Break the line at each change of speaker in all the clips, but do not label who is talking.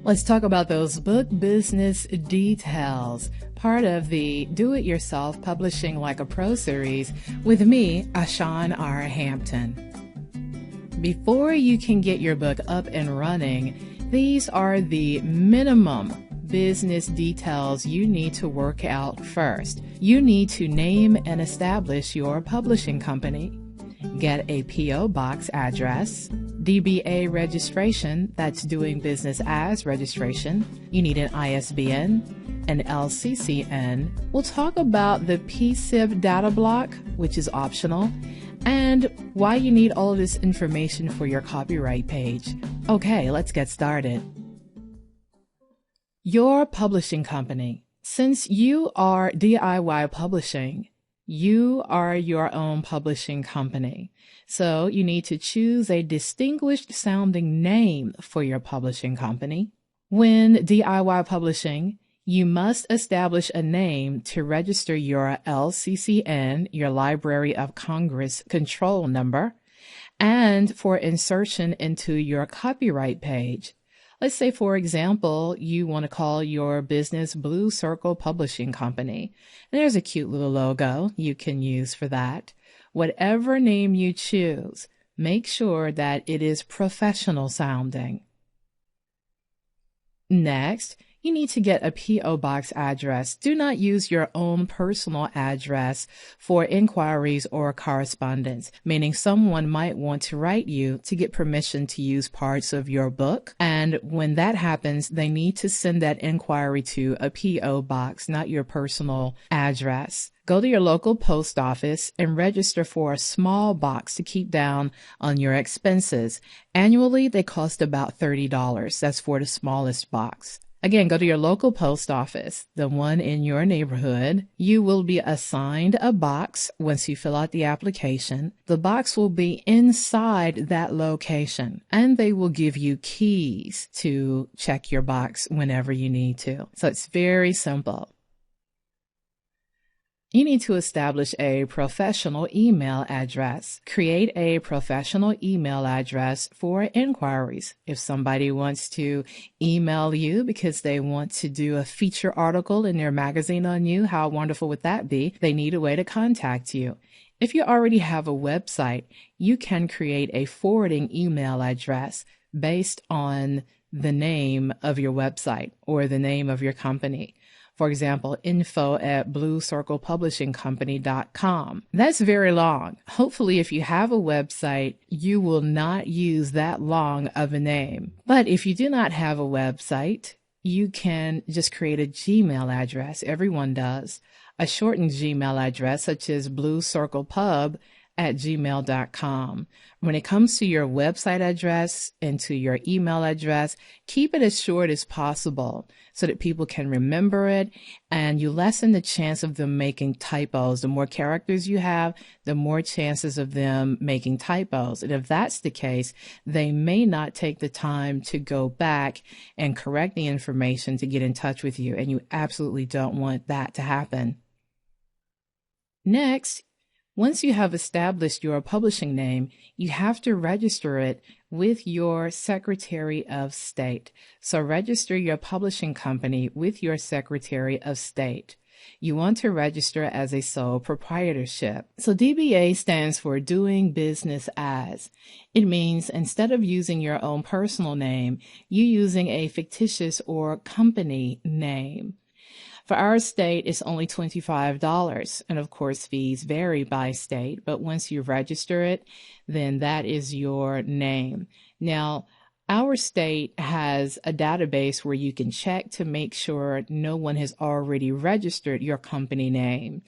Let's talk about those book business details, part of the Do-It-Yourself Publishing Like a Pro series with me, Ashawn R. Hampton. Before you can get your book up and running, these are the minimum business details you need to work out first. You need to name and establish your publishing company, get a P.O. Box address, DBA registration, that's doing business as registration. You need an ISBN, an LCCN. We'll talk about the PCIB data block, which is optional, and why you need all of this information for your copyright page. Okay, let's get started. Your publishing company. Since you are DIY publishing, you are your own publishing company. So you need to choose a distinguished sounding name for your publishing company. When DIY publishing, you must establish a name to register your LCCN, your Library of Congress control number, and for insertion into your copyright page. Let's say, for example, you want to call your business Blue Circle Publishing Company. And there's a cute little logo you can use for that. Whatever name you choose, make sure that it is professional sounding. Next, you need to get a P.O. Box address. Do not use your own personal address for inquiries or correspondence, meaning someone might want to write you to get permission to use parts of your book. And when that happens, they need to send that inquiry to a P.O. Box, not your personal address. Go to your local post office and register for a small box to keep down on your expenses. Annually, they cost about $30. That's for the smallest box. Again, go to your local post office, the one in your neighborhood. You will be assigned a box once you fill out the application. The box will be inside that location, and they will give you keys to check your box whenever you need to. So it's very simple. You need to establish a professional email address. Create a professional email address for inquiries. If somebody wants to email you because they want to do a feature article in their magazine on you, how wonderful would that be? They need a way to contact you. If you already have a website, you can create a forwarding email address based on the name of your website or the name of your company. For example, info@bluecirclepublishingcompany.com. That's very long. Hopefully, if you have a website, you will not use that long of a name. But if you do not have a website, you can just create a Gmail address. Everyone does. A shortened Gmail address, such as bluecirclepub@gmail.com. When it comes to your website address and to your email address, keep it as short as possible so that people can remember it, and you lessen the chance of them making typos. The more characters you have, the more chances of them making typos. And if that's the case, they may not take the time to go back and correct the information to get in touch with you, and you absolutely don't want that to happen. Next, once you have established your publishing name, you have to register it with your Secretary of State. So register your publishing company with your Secretary of State. You want to register as a sole proprietorship. So DBA stands for Doing Business As. It means instead of using your own personal name, you're using a fictitious or company name. For our state, it's only $25. And of course, fees vary by state. But once you register it, then that is your name. Now, our state has a database where you can check to make sure no one has already registered your company name.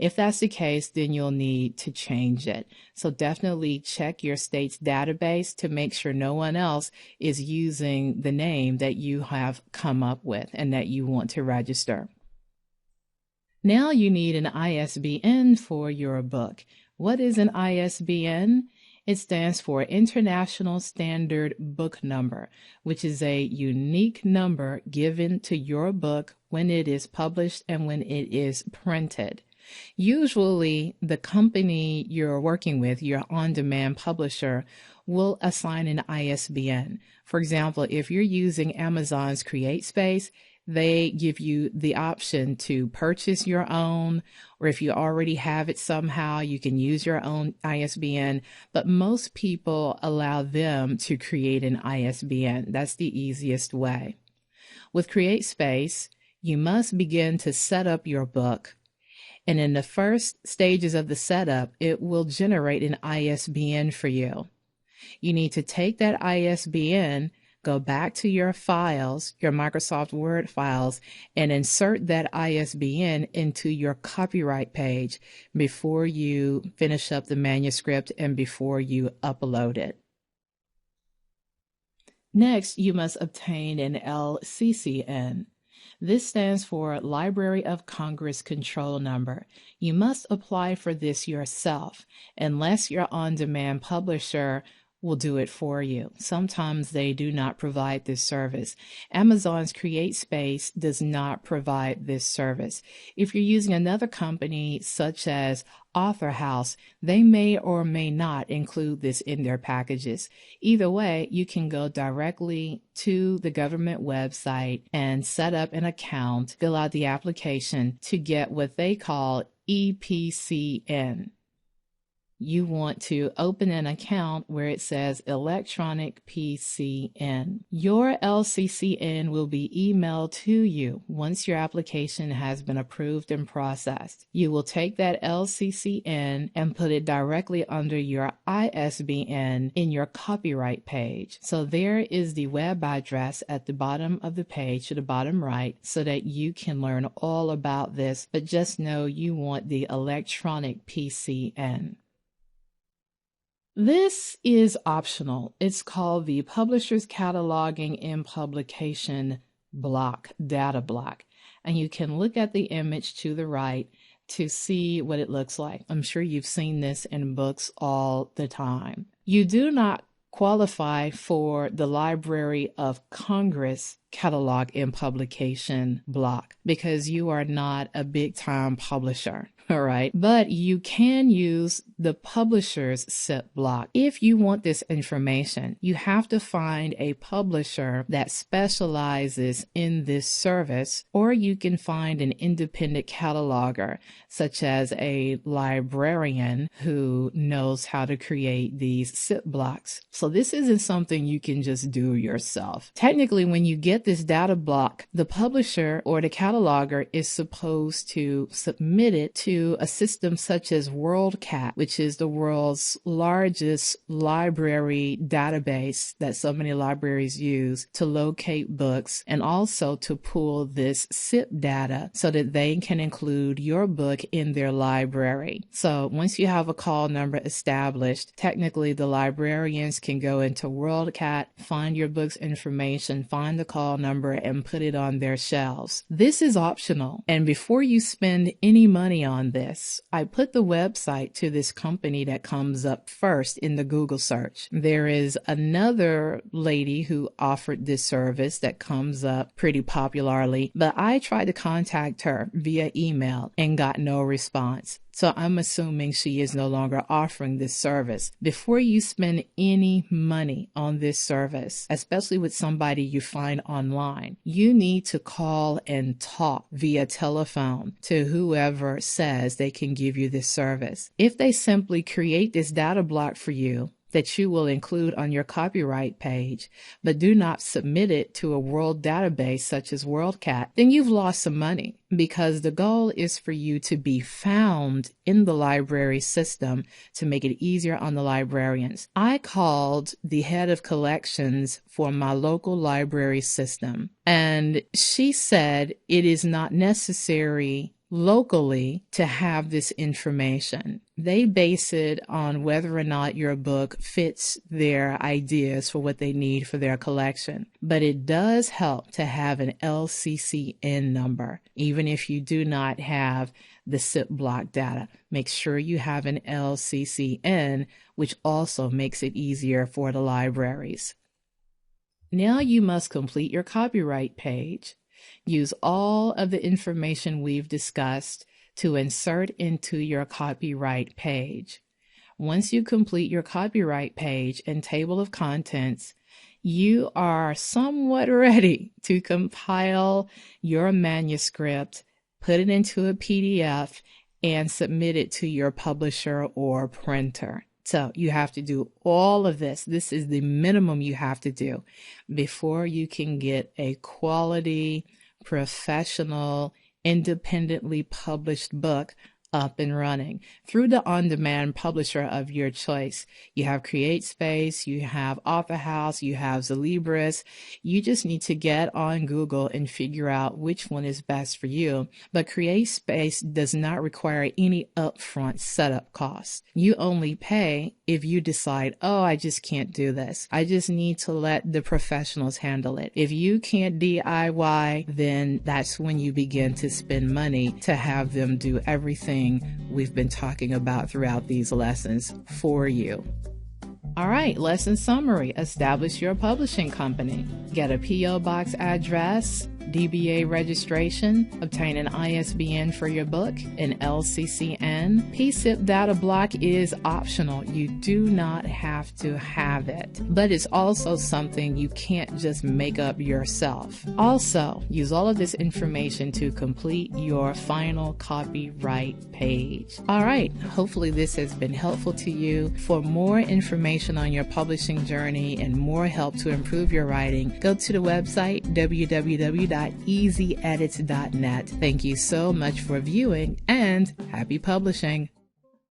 If that's the case, then you'll need to change it. So definitely check your state's database to make sure no one else is using the name that you have come up with and that you want to register. Now you need an ISBN for your book. What is an ISBN? It stands for International Standard Book Number, which is a unique number given to your book when it is published and when it is printed. Usually, the company you're working with, your on-demand publisher, will assign an ISBN. For example, if you're using Amazon's CreateSpace, they give you the option to purchase your own, or if you already have it somehow, you can use your own ISBN, but most people allow them to create an ISBN. That's the easiest way. With CreateSpace, you must begin to set up your book. And in the first stages of the setup, it will generate an ISBN for you. You need to take that ISBN, go back to your files, your Microsoft Word files, and insert that ISBN into your copyright page before you finish up the manuscript and before you upload it. Next, you must obtain an LCCN. This stands for Library of Congress Control Number. You must apply for this yourself, unless your on-demand publisher will do it for you. Sometimes they do not provide this service. Amazon's CreateSpace does not provide this service. If you're using another company such as Author House, they may or may not include this in their packages. Either way, you can go directly to the government website and set up an account, fill out the application to get what they call EPCN. You want to open an account where it says electronic PCN. Your LCCN will be emailed to you once your application has been approved and processed. You will take that LCCN and put it directly under your ISBN in your copyright page. So there is the web address at the bottom of the page to the bottom right so that you can learn all about this, but just know you want the electronic PCN. This is optional. It's called the Publisher's Cataloging and Publication Block, Data Block. And you can look at the image to the right to see what it looks like. I'm sure you've seen this in books all the time. You do not qualify for the Library of Congress Catalog and Publication Block because you are not a big-time publisher. All right. But you can use the publisher's SIP block. If you want this information, you have to find a publisher that specializes in this service, or you can find an independent cataloger, such as a librarian who knows how to create these SIP blocks. So this isn't something you can just do yourself. Technically, when you get this data block, the publisher or the cataloger is supposed to submit it to a system such as WorldCat, which is the world's largest library database that so many libraries use to locate books and also to pull this SIP data so that they can include your book in their library. So once you have a call number established, technically the librarians can go into WorldCat, find your book's information, find the call number, and put it on their shelves. This is optional. And before you spend any money on this, I put the website to this company that comes up first in the Google search. There is another lady who offered this service that comes up pretty popularly, but I tried to contact her via email and got no response. So I'm assuming she is no longer offering this service. Before you spend any money on this service, especially with somebody you find online, you need to call and talk via telephone to whoever says they can give you this service. If they simply create this data block for you, that you will include on your copyright page, but do not submit it to a world database such as WorldCat, then you've lost some money because the goal is for you to be found in the library system to make it easier on the librarians. I called the head of collections for my local library system, and she said it is not necessary locally to have this information. They base it on whether or not your book fits their ideas for what they need for their collection. But it does help to have an LCCN number, even if you do not have the SIP block data. Make sure you have an LCCN, which also makes it easier for the libraries. Now you must complete your copyright page. Use all of the information we've discussed to insert into your copyright page. Once you complete your copyright page and table of contents, you are somewhat ready to compile your manuscript, put it into a PDF, and submit it to your publisher or printer. So you have to do all of this. This is the minimum you have to do before you can get a quality, professional, independently published book up and running through the on-demand publisher of your choice. You have CreateSpace, you have Author House, you have Zalibris. You just need to get on Google and figure out which one is best for you. But CreateSpace does not require any upfront setup costs. You only pay if you decide, oh, I just can't do this. I just need to let the professionals handle it. If you can't DIY, then that's when you begin to spend money to have them do everything we've been talking about throughout these lessons for you. All right, lesson summary. Establish your publishing company. Get a P.O. Box address, DBA registration, obtain an ISBN for your book, an LCCN. PSIP data block is optional. You do not have to have it, but it's also something you can't just make up yourself. Also, use all of this information to complete your final copyright page. All right, hopefully this has been helpful to you. For more information on your publishing journey and more help to improve your writing, go to the website www.easyedits.net. Thank you so much for viewing, and happy publishing.